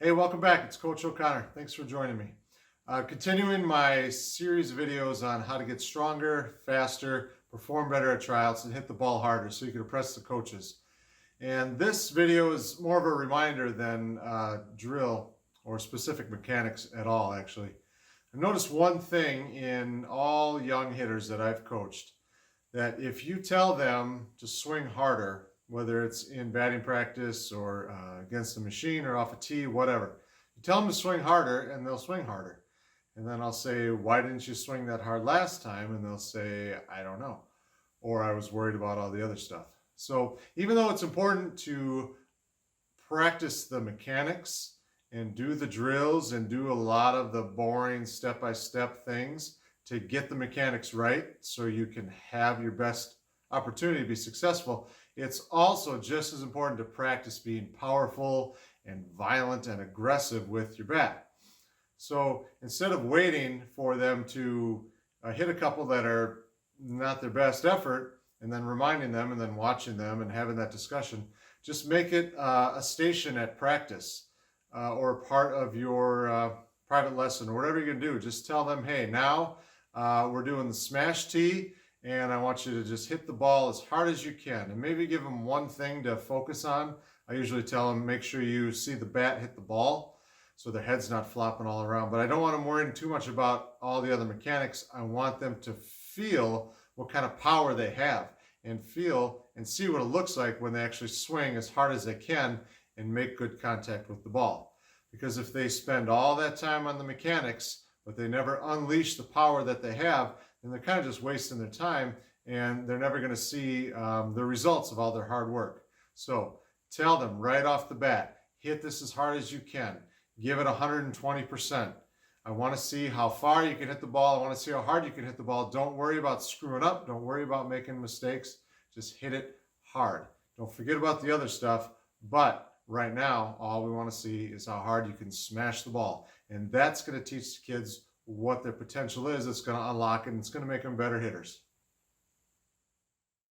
Hey, welcome back. It's Coach O'Connor. Thanks for joining me. Continuing my series of videos on how to get stronger, faster, perform better at tryouts, and hit the ball harder so you can impress the coaches. And this video is more of a reminder than drill or specific mechanics at all, actually. I've noticed one thing in all young hitters that I've coached, that if you tell them to swing harder, whether it's in batting practice or against a machine or off a tee, whatever, you tell them to swing harder and they'll swing harder. And then I'll say, why didn't you swing that hard last time? And they'll say, I don't know. Or I was worried about all the other stuff. So even though it's important to practice the mechanics and do the drills and do a lot of the boring step-by-step things to get the mechanics right so you can have your best opportunity to be successful, it's also just as important to practice being powerful and violent and aggressive with your bat. So instead of waiting for them to hit a couple that are not their best effort and then reminding them and then watching them and having that discussion, just make it a station at practice or a part of your private lesson or whatever you're going to do. Just tell them, hey, now we're doing the smash tee, and I want you to just hit the ball as hard as you can. And maybe give them one thing to focus on. I usually tell them, make sure you see the bat hit the ball so their head's not flopping all around. But I don't want them worrying too much about all the other mechanics. I want them to feel what kind of power they have and feel and see what it looks like when they actually swing as hard as they can and make good contact with the ball. Because if they spend all that time on the mechanics, but they never unleash the power that they have, then they're kind of just wasting their time and they're never going to see the results of all their hard work. So tell them right off the bat, hit this as hard as you can. Give it 120%. I want to see how far you can hit the ball. I want to see how hard you can hit the ball. Don't worry about screwing up. Don't worry about making mistakes. Just hit it hard. Don't forget about the other stuff. But right now, all we want to see is how hard you can smash the ball. And that's going to teach the kids what their potential is. It's going to unlock it, and it's going to make them better hitters.